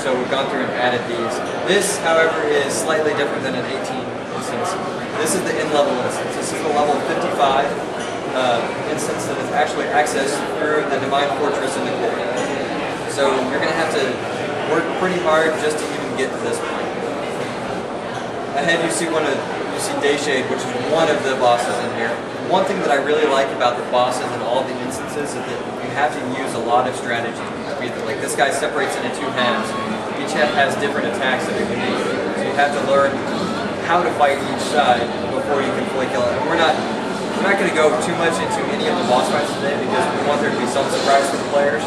So we've gone through and added these. This, however, is slightly different than an 18 instance. This is the in-level instance. This is the level 55 instance that is actually accessed through the Divine Fortress in the core. So you're going to have to work pretty hard just to even get to this point. Ahead you see Dayshade, which is one of the bosses in here. One thing that I really like about the bosses and all the instances is that you have to use a lot of strategy. Like this guy separates into two halves. Each half has different attacks that it can do. So you have to learn how to fight each side before you can fully kill it. And we're not going to go too much into any of the boss fights today because we want there to be some surprise for the players.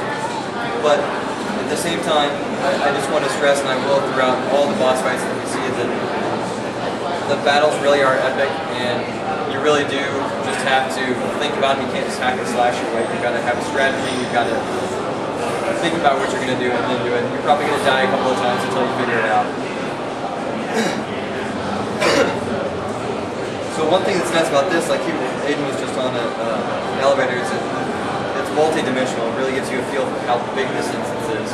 But at the same time, I just want to stress, and I will throughout all the boss fights that we see, that the battles really are epic, and you really do just have to think about it. You can't just hack and slash your way. You've got to have a strategy. You've got to think about what you're going to do and then do it. You're probably going to die a couple of times until you figure it out. So one thing that's nice about this, like Aion was just on an elevator, is it's multi-dimensional. It really gives you a feel for how big this instance is.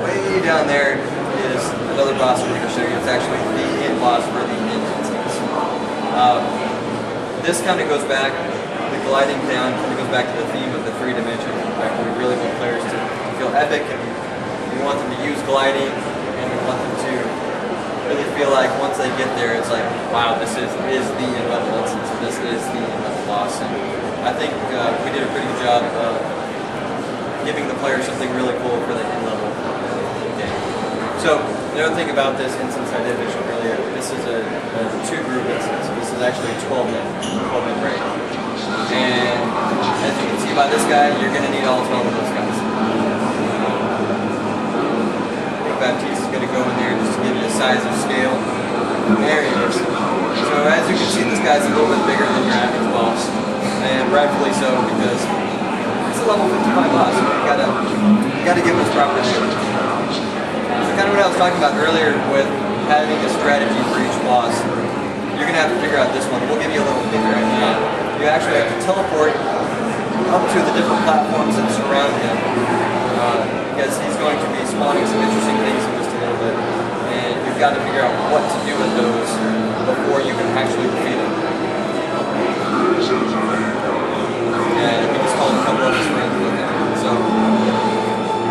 Way down there is another boss we're going to show you. It's actually the end boss for the end instance. This kind of goes back, the gliding down kind of goes back to the theme of the 3 dimensions. In fact, we really want players to feel epic, and we want them to use gliding, and we want them to really feel like once they get there, it's like, wow, this is the end level instance, this is the end level boss. And I think we did a pretty good job of giving the players something really cool for the end level game. So another thing about this instance I did mention earlier, this is a 2-group instance. This is actually a 12-man raid. And as you can see by this guy, you're going to need all 12 of those guys. Baptiste is going to go in there just to give you a size of scale. There he is. So as you can see, this guy's a little bit bigger than your average boss, and rightfully so, because it's a level 55 boss. So you gotta give him his proper due. So kind of what I was talking about earlier with having a strategy for each boss, you're going to have to figure out this one. We'll give you a little hint right now. You actually have to teleport up to the different platforms that surround him. Because he's going to be spawning some interesting things in just a little bit, and you've got to figure out what to do with those before you can actually defeat him. And we just called a couple of his friends with him. So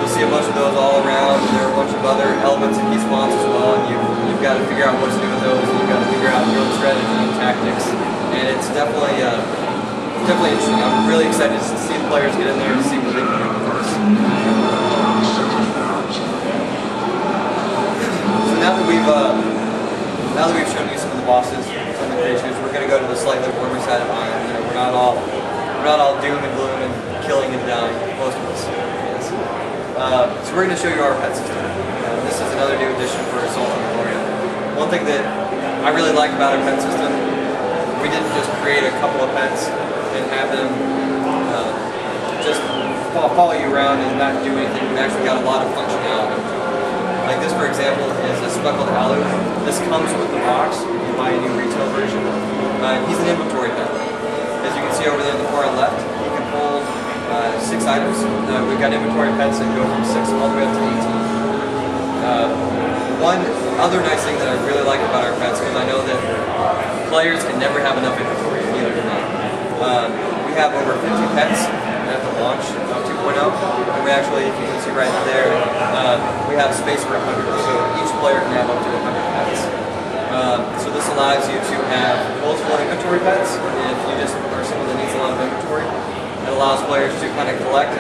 you'll see a bunch of those all around. There are a bunch of other elements that he spawns as well, and you've got to figure out what to do with those, and you've got to figure out your own strategy and tactics. And it's definitely interesting. I'm really excited to see the players get in there and see what they can do with this. Now that we've shown you some of the bosses, some of the creatures, we're going to go to the slightly warmer side of Aion. We're not all doom and gloom and killing and dying. Most of us. Yes. So we're going to show you our pet system. This is another new addition for Assault on Balaurea. One thing that I really like about our pet system, we didn't just create a couple of pets and have them just follow you around and not do anything. We've actually got a lot of functionality. Like this, for example, is a speckled aloe. This comes with the box. You buy a new retail version. He's an inventory pet. As you can see over there in the far left, he can hold 6 items. We've got inventory pets that go from 6 all the way up to 18. One other nice thing that I really like about our pets, because I know that players can never have enough inventory, neither can I. We have over 50 pets at the launch of 2.0, and we actually, if you can see right there, we have space for 100, so each player can have up to 100 pets. So this allows you to have multiple inventory pets if you just are someone that needs a lot of inventory. It allows players to kind of collect.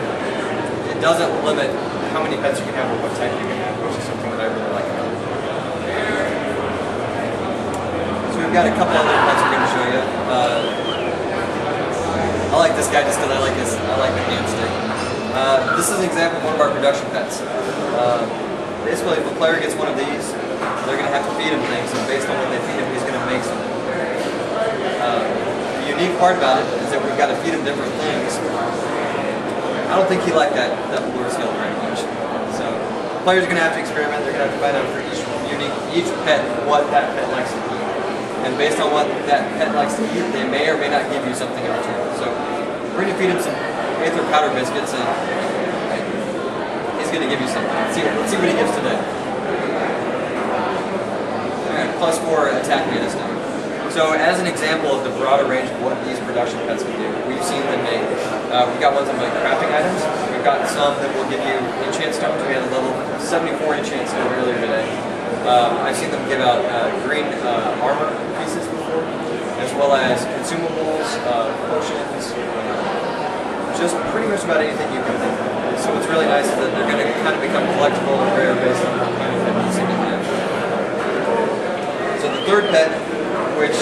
It doesn't limit how many pets you can have or what type you can have, which is something that I really like about it. So we've got a couple other pets we're going to show you. I like this guy just because I like the hand stick. This is an example of one of our production pets. Basically, if a player gets one of these, they're going to have to feed him things, and based on what they feed him, he's going to make something. The unique part about it is that we've got to feed him different things. I don't think he liked that lure skill very much. So players are going to have to experiment. They're going to have to find out for each pet what that pet likes to eat. And based on what that pet likes to eat, they may or may not give you something in return. So we're going to feed him some Aether powder biscuits, and he's going to give you something. Let's see what he gives today. +4 attack mana stone. So as an example of the broader range of what these production pets can do, we've seen them make, we've got ones that make crafting items, we've got some that will give you enchant stones. We had a level 74 enchant stone earlier today. I've seen them give out green armor pieces before, as well as consumables, potions, just pretty much about anything you can think of. So what's really nice is that they're going to kind of become collectible and rare based on what kind of pet you see in there. So the third pet, which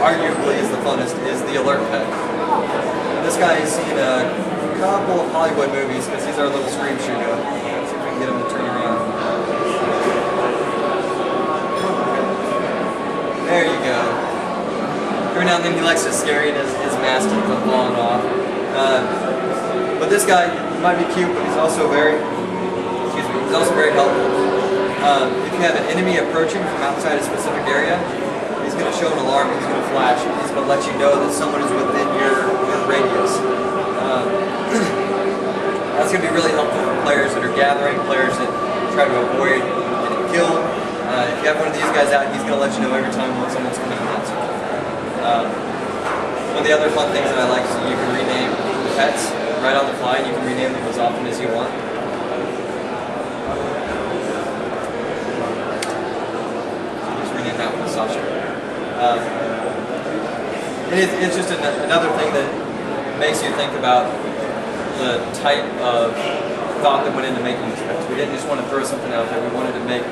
arguably is the funnest, is the alert pet. This guy has seen a couple of Hollywood movies because he's our little scream shooter. Let's see if we can get him to turn around. There you go. Every now and then he likes to scare you and his mask keeps falling off. But this guy might be cute, but he's also very helpful. If you have an enemy approaching from outside a specific area, he's going to show an alarm, he's going to flash, he's going to let you know that someone is within your radius. That's going to be really helpful for players that are gathering, players that try to avoid getting killed. If you have one of these guys out, he's going to let you know every time when someone's coming out. One of the other fun things that I like is that you can rename the pets right on the fly, and you can rename them as often as you want. Just rename that one Sasha. It's just another thing that makes you think about the type of thought that went into making these pets. We didn't just want to throw something out there, we wanted to make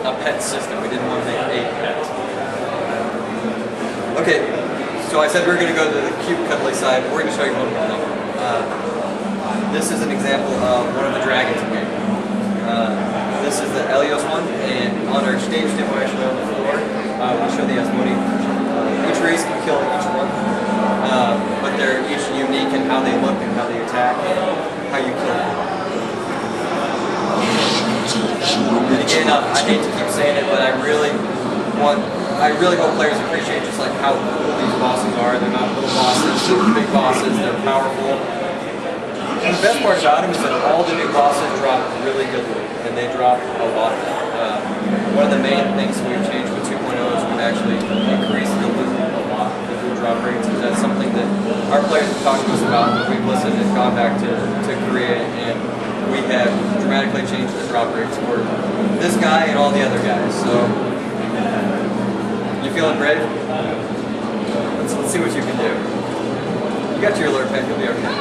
a pet system. We didn't want to make a pet. Okay, so I said we were going to go to the cute, cuddly side. We're going to show you one more thing. This is an example of one of the dragons in game. This is the Elios one, and on our stage demo actually on the floor, we'll show the Asmodean version. Each race can kill each one, but they're each unique in how they look and how they attack and how you kill them. And again, I hate to keep saying it, but I really hope players appreciate just like how cool these bosses are. They're not little bosses, they're big bosses, they're powerful. And the best part about them is that all the new bosses drop really good loot, and they drop a lot. One of the main things we've changed with 2.0 is we've actually increased the loot a lot, the loot drop rates. And that's something that our players have talked to us about, that we've listened and gone back to Korea, and we have dramatically changed the drop rates for this guy and all the other guys. So, you feeling brave? Let's see what you can do. You got your alert pet, you'll be okay.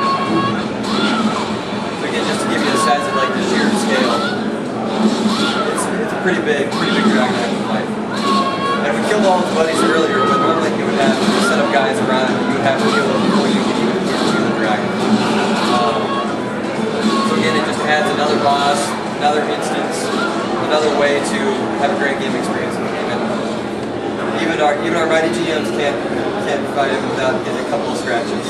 So again, just to give you a size of like the sheer scale, it's a pretty big dragon to have to fight. And we killed all his buddies earlier, but normally he would have a set of guys around and you would have to kill them before you could even get to the dragon. So again, it just adds another boss, another instance, another way to have a great game experience in the game. And even our mighty GMs can't fight it without getting a couple of scratches.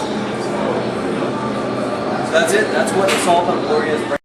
So that's it. That's what Assault on Balaurea is.